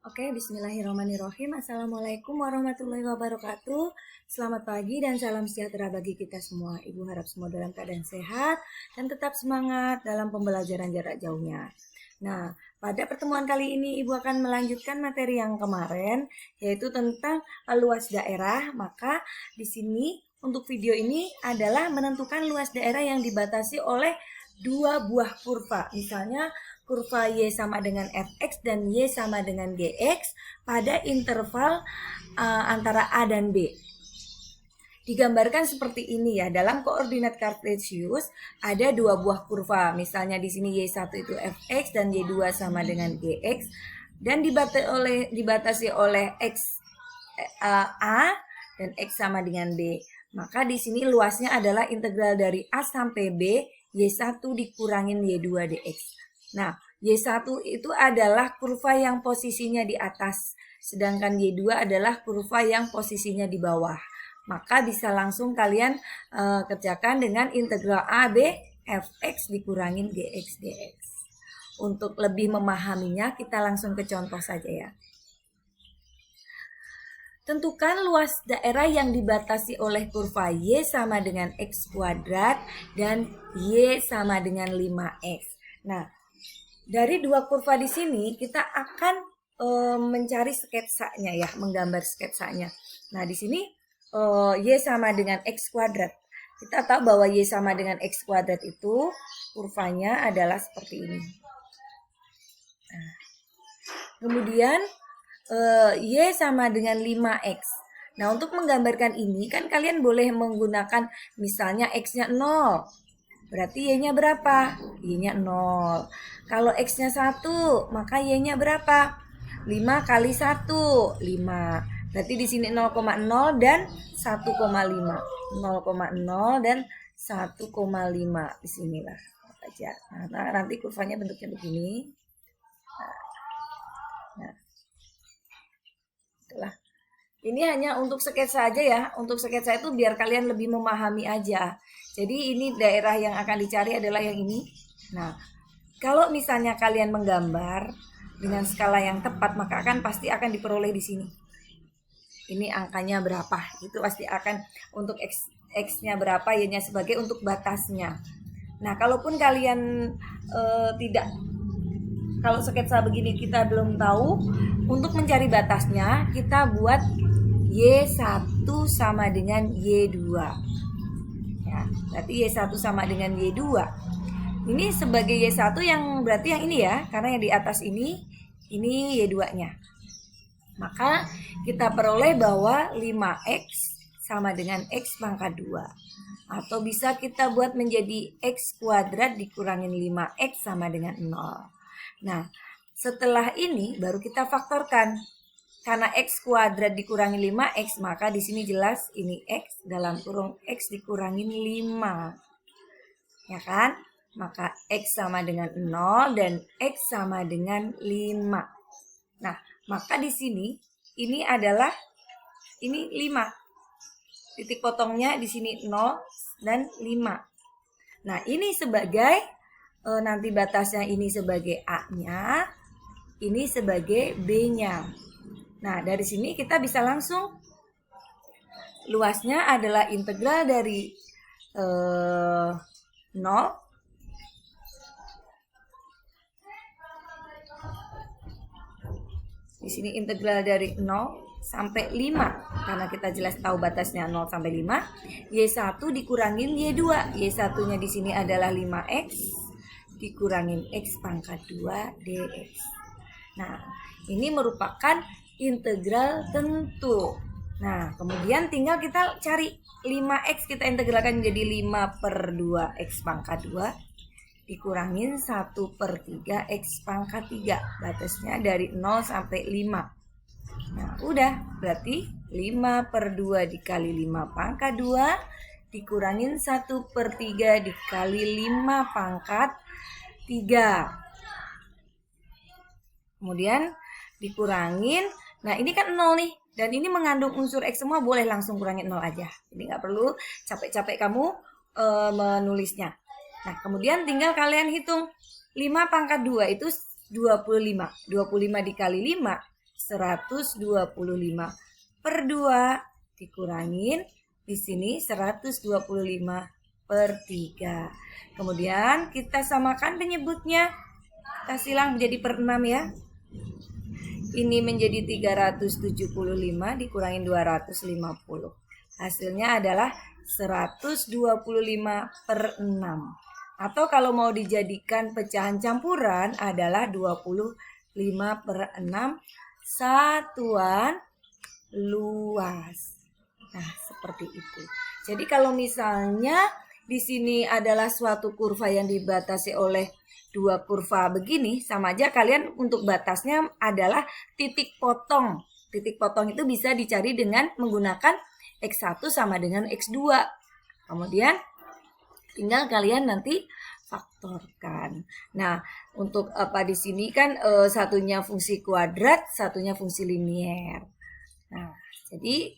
Oke, bismillahirrahmanirrahim. Assalamualaikum warahmatullahi wabarakatuh. Selamat pagi dan salam sejahtera bagi kita semua. Ibu harap semua dalam keadaan sehat dan tetap semangat dalam pembelajaran jarak jauhnya. Nah, pada pertemuan kali ini Ibu akan melanjutkan materi yang kemarin, yaitu tentang luas daerah. Maka di sini untuk video ini adalah menentukan luas daerah yang dibatasi oleh dua buah kurva. Misalnya kurva Y sama dengan Fx dan Y sama dengan Gx pada interval antara A dan B. Digambarkan seperti ini ya, dalam koordinat kartesius ada dua buah kurva. Misalnya di sini Y1 itu Fx dan Y2 sama dengan Gx dan dibatasi oleh X A dan X sama dengan B. Maka di sini luasnya adalah integral dari A sampai B Y1 dikurangin Y2 dx. Nah, Y1 itu adalah kurva yang posisinya di atas, sedangkan Y2 adalah kurva yang posisinya di bawah. Maka bisa langsung kalian kerjakan dengan integral AB Fx dikurangin Gx dx. Untuk lebih memahaminya, kita langsung ke contoh saja ya. Tentukan luas daerah yang dibatasi oleh kurva Y sama dengan X kuadrat dan Y sama dengan 5X. Nah, dari dua kurva di sini kita akan mencari sketsanya ya, menggambar sketsanya. Nah, di sini Y sama dengan X kuadrat. Kita tahu bahwa Y sama dengan X kuadrat itu kurvanya adalah seperti ini. Nah, kemudian Y sama dengan 5X. Nah, untuk menggambarkan ini kan kalian boleh menggunakan misalnya X-nya 0. Berarti Y-nya berapa? Y-nya 0. Kalau X-nya 1, maka Y-nya berapa? 5 kali 1, 5. Berarti di sini 0,0 dan 1,5. 0,0 dan 1,5 di sinilah aja. Nah, nanti kurvanya bentuknya begini. Nah, itulah. Ini hanya untuk sketsa aja ya. Untuk sketsa itu biar kalian lebih memahami aja. Jadi ini daerah yang akan dicari adalah yang ini. Nah, kalau misalnya kalian menggambar dengan skala yang tepat, maka pasti akan diperoleh di sini. Ini angkanya berapa? Itu pasti akan untuk X-nya berapa, Y-nya sebagai untuk batasnya. Nah, kalaupun kalian kalau sketsa begini kita belum tahu, untuk mencari batasnya kita buat Y1 sama dengan Y2. Ya, berarti Y1 sama dengan Y2. Ini sebagai Y1 yang berarti yang ini ya, karena yang di atas ini Y2-nya. Maka kita peroleh bahwa 5X sama dengan X pangkat 2. Atau bisa kita buat menjadi X kuadrat dikurangin 5X sama dengan 0. Nah, setelah ini baru kita faktorkan. Karena X kuadrat dikurangi 5X, maka di sini jelas ini X dalam kurung X dikurangin 5. Ya kan? Maka X sama dengan 0 dan X sama dengan 5. Nah, maka di sini ini adalah ini 5. Titik potongnya di sini 0 dan 5. Nah, ini sebagai nanti batasnya ini sebagai A-nya, ini sebagai B-nya. Nah, dari sini kita bisa langsung luasnya adalah integral dari 0 di sini integral dari 0 sampai 5 karena kita jelas tahu batasnya 0 sampai 5. Y1 dikurangin Y2. Y1-nya di sini adalah 5X dikurangin X pangkat 2 dx. Nah, ini merupakan integral tentu. Nah, kemudian tinggal kita cari 5X kita integralkan menjadi 5/2 X pangkat 2 dikurangin 1/3 X pangkat 3. Batasnya dari 0 sampai 5. Nah, udah. Berarti 5/2 dikali 5 pangkat 2 dikurangin 1/3 dikali 5 pangkat 3. Kemudian dikurangin. Nah, ini kan 0 nih. Dan ini mengandung unsur X semua, boleh langsung kurangin 0 aja. Jadi nggak perlu capek-capek kamu menulisnya. Nah, kemudian tinggal kalian hitung. 5 pangkat 2 itu 25. 25 dikali 5 125 per 2 dikurangin di sini 125 per 3. Kemudian kita samakan penyebutnya. Kita silang menjadi per 6 ya. Ini menjadi 375 dikurangin 250. Hasilnya adalah 125 per 6. Atau kalau mau dijadikan pecahan campuran adalah 25 per 6 satuan luas. Nah, seperti itu. Jadi kalau misalnya di sini adalah suatu kurva yang dibatasi oleh dua kurva begini, sama aja kalian untuk batasnya adalah titik potong. Titik potong itu bisa dicari dengan menggunakan X1 sama dengan X2. Kemudian tinggal kalian nanti faktorkan. Nah, untuk apa di sini kan satunya fungsi kuadrat, satunya fungsi linier. Nah, jadi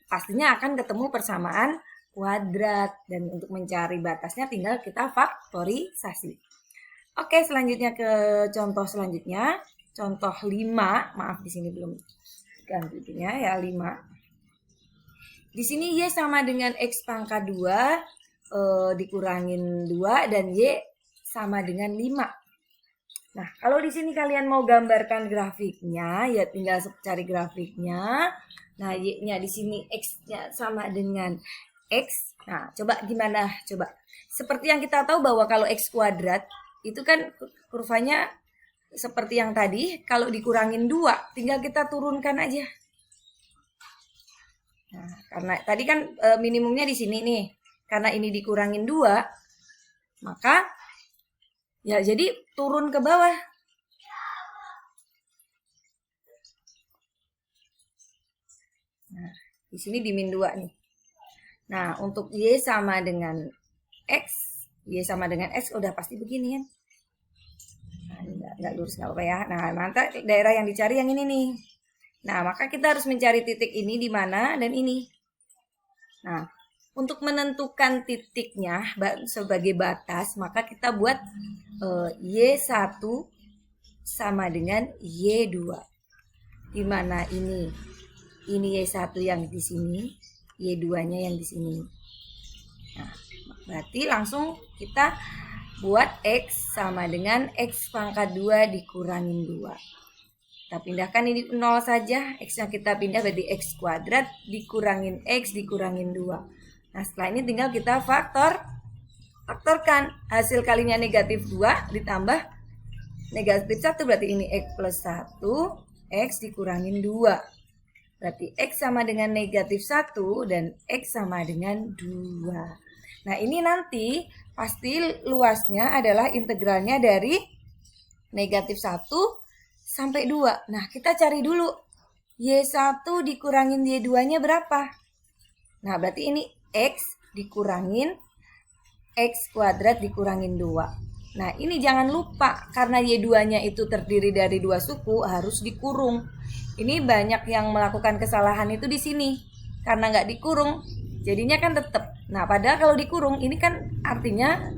pastinya akan ketemu persamaan kuadrat dan untuk mencari batasnya tinggal kita faktorisasi. Oke, selanjutnya ke contoh selanjutnya. Contoh 5, maaf di sini belum ganti itunya ya 5. Di sini Y sama dengan X pangkat 2 dikurangin 2 dan Y sama dengan 5. Nah, kalau di sini kalian mau gambarkan grafiknya, ya tinggal cari grafiknya. Nah, Y-nya di sini X-nya sama dengan X. Nah, coba gimana? Coba. Seperti yang kita tahu bahwa kalau X kuadrat, itu kan kurvanya seperti yang tadi. Kalau dikurangin 2, tinggal kita turunkan aja. Nah, karena tadi kan minimumnya di sini nih. Karena ini dikurangin 2, maka ya jadi turun ke bawah. Nah, di sini di min 2 nih. Nah, untuk Y sama dengan X, Y sama dengan X udah pasti begini kan. Nah, ini enggak lurus enggak apa ya. Nah, mantap daerah yang dicari yang ini nih. Nah, maka kita harus mencari titik ini di mana dan ini. Nah, untuk menentukan titiknya sebagai batas, maka kita buat Y1 sama dengan Y2. Di mana ini Y1 yang di sini, Y2-nya yang di sini. Nah, berarti langsung kita buat X sama dengan X pangkat 2 dikurangin 2. Kita pindahkan ini 0 saja. X-nya kita pindah berarti X kuadrat dikurangin X dikurangin 2. Nah, setelah ini tinggal kita faktorkan. Hasil kalinya negatif 2 ditambah negatif 1 berarti ini X plus 1, X dikurangin 2. Berarti X sama dengan negatif 1 dan X sama dengan 2. Nah, ini nanti pasti luasnya adalah integralnya dari negatif 1 sampai 2. Nah, kita cari dulu. Y1 dikurangin Y2-nya berapa? Nah, berarti ini X dikurangin X kuadrat dikurangin 2. Nah, ini jangan lupa karena Y2-nya itu terdiri dari 2 suku harus dikurung. Ini banyak yang melakukan kesalahan itu di sini. Karena nggak dikurung, jadinya kan tetap. Nah, padahal kalau dikurung, ini kan artinya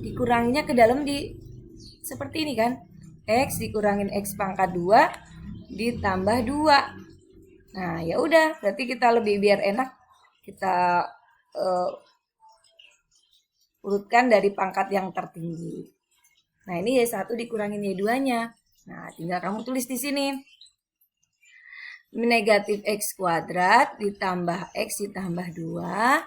dikuranginya ke dalam di seperti ini kan. X dikurangin X pangkat 2 ditambah 2. Nah, ya udah, berarti kita lebih biar enak kita urutkan dari pangkat yang tertinggi. Nah, ini Y1 dikurangin Y2-nya. Nah, tinggal kamu tulis di sini. Negatif X kuadrat ditambah X ditambah 2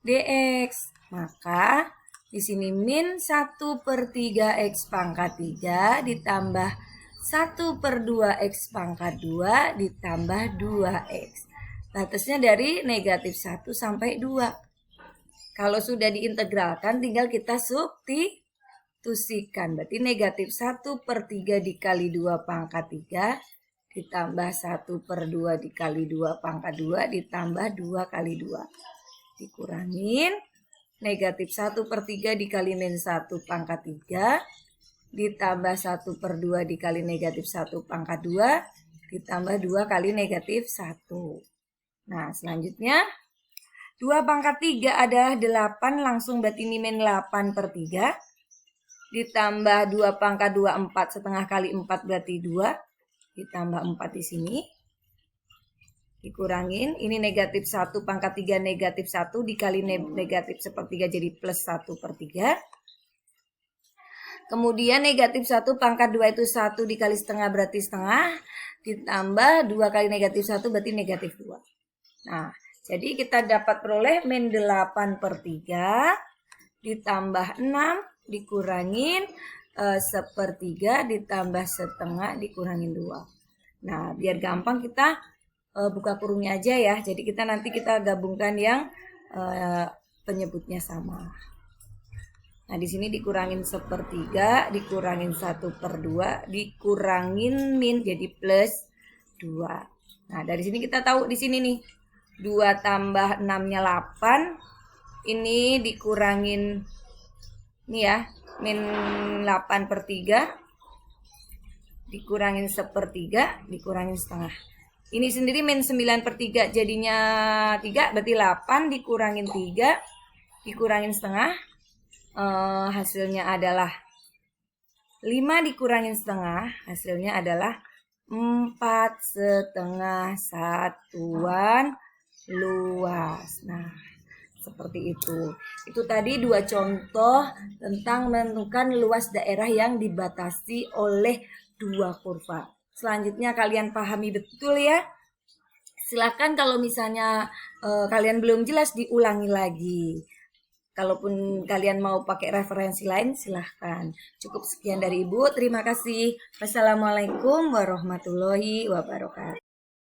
dx. Maka di sini min 1/3 X pangkat 3 ditambah 1/2 X pangkat 2 ditambah 2X. Batasnya dari negatif 1 sampai 2. Kalau sudah diintegralkan tinggal kita substitusikan. Berarti negatif 1/3 dikali 2 pangkat 3 ditambah 1/2 dikali 2 pangkat 2 ditambah 2 kali 2. Dikurangin negatif 1/3 dikali min 1 pangkat 3 ditambah 1/2 dikali negatif 1 pangkat 2 ditambah 2 kali negatif 1. Nah, selanjutnya 2 pangkat 3 adalah 8, langsung berarti ini min 8/3 ditambah 2 pangkat 2 4 setengah kali 4 berarti 2 ditambah 4 di sini. Dikurangin, ini negatif 1 pangkat 3 negatif 1 dikali negatif sepertiga jadi plus 1/3. Kemudian negatif 1 pangkat 2 itu 1 dikali setengah berarti setengah. Ditambah 2 kali negatif 1 berarti negatif 2. Nah, jadi kita dapat peroleh min 8/3 ditambah 6 dikurangin 1/3 ditambah setengah dikurangin 2. Nah, biar gampang kita buka kurungnya aja ya. Jadi nanti kita gabungkan yang penyebutnya sama. Nah, di sini dikurangin 1/3, dikurangin 1/2, dikurangin min jadi plus 2. Nah, dari sini kita tahu di sini nih 2 tambah 6-nya 8. Ini dikurangin nih ya, min 8/3 dikurangin 1/3 dikurangin setengah. Ini sendiri min 9/3 jadinya 3 berarti 8 dikurangin 3 dikurangin setengah, hasilnya adalah 5 dikurangin setengah, hasilnya adalah 4/2 satuan luas. Nah, seperti itu. Itu tadi 2 contoh tentang menentukan luas daerah yang dibatasi oleh 2 kurva. Selanjutnya kalian pahami betul ya. Silakan kalau misalnya kalian belum jelas diulangi lagi. Kalaupun kalian mau pakai referensi lain silahkan. Cukup sekian dari Ibu. Terima kasih. Wassalamualaikum warahmatullahi wabarakatuh.